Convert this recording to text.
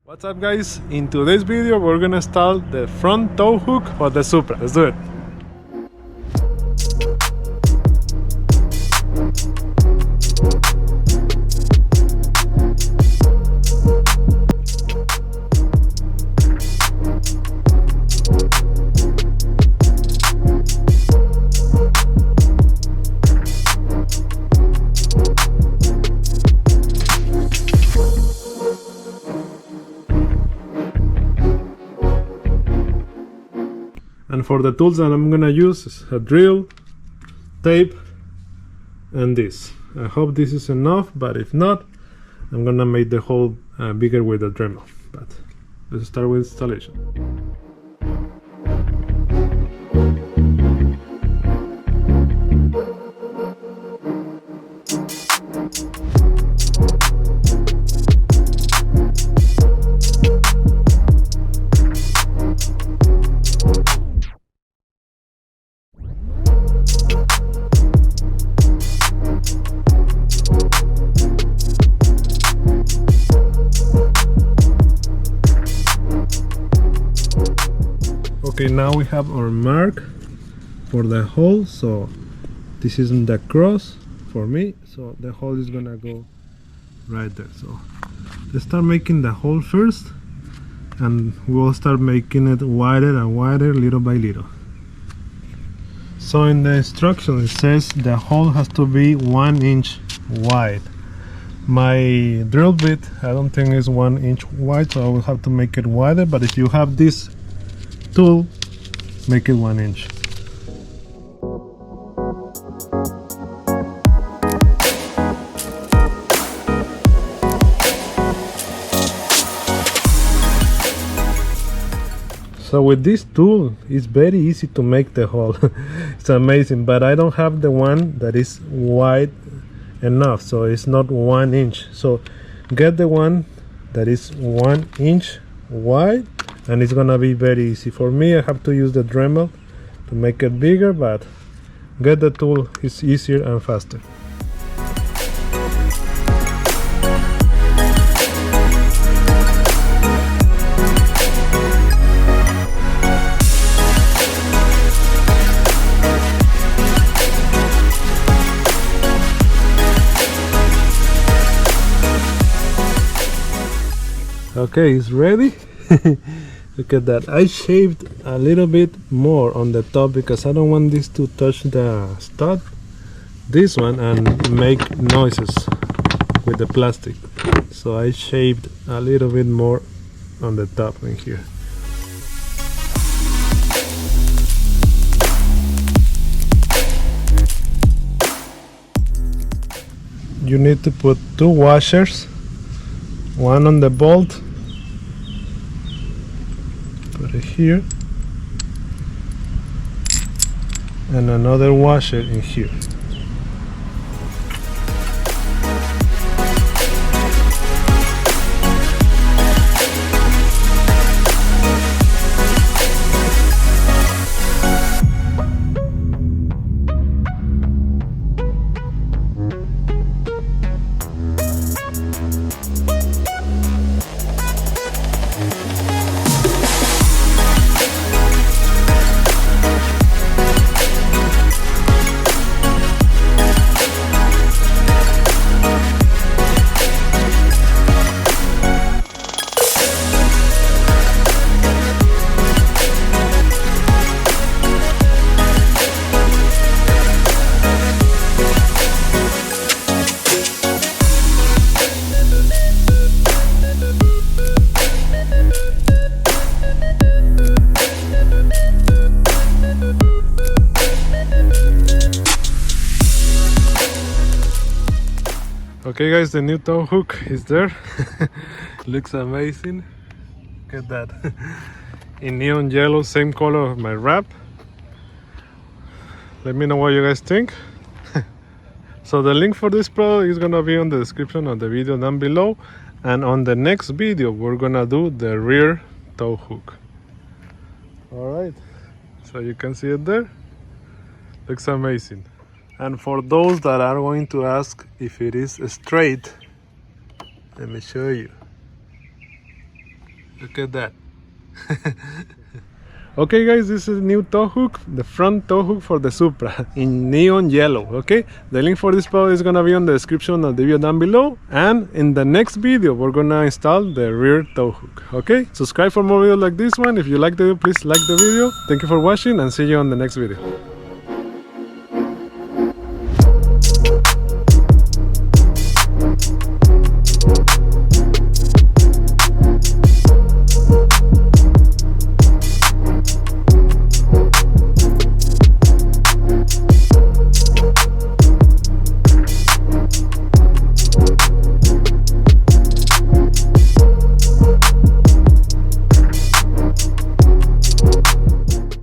What's up guys, in today's video we're gonna install the front tow hook for the Supra. Let's do it. And for the tools that I'm gonna use is a drill, tape, and this. I hope this is enough, but if not, I'm gonna make the hole bigger with the Dremel. But let's start with installation. Okay, now we have our mark for the hole, so this isn't the cross for me, so the hole is gonna go right there. So let's start making the hole first, and we'll start making it wider and wider little by little. So in the instructions it says the hole has to be 1 inch wide. My drill bit I don't think is 1 inch wide, so I will have to make it wider, but if you have this tool, make it 1 inch. So with this tool it's very easy to make the hole. It's amazing, but I don't have the one that is wide enough, so it's not 1 inch. So get the one that is 1 inch wide, and it's gonna be very easy. For me, I have to use the Dremel to make it bigger, but get the tool is easier and faster. Okay, it's ready. Look at that. I shaved a little bit more on the top because I don't want this to touch the stud, this one, and make noises with the plastic. So I shaved a little bit more on the top in here. You need to put 2 washers, one on the bolt, put it here, and another washer in here. Okay guys, the new tow hook is there. Looks amazing. Look at that. In neon yellow, same color of my wrap. Let me know what you guys think. So the link for this product is gonna be on the description of the video down below, and on the next video we're gonna do the rear tow hook. Alright, so you can see it there. Looks amazing. And for those that are going to ask if it is straight, let me show you. Look at that. Okay guys, this is a new tow hook, the front tow hook for the Supra in neon yellow. Okay, the link for this product is gonna be on the description of the video down below, and in the next video we're gonna install the rear tow hook. Okay, subscribe for more videos like this one. If you like the video, please like the video. Thank you for watching and see you on the next video.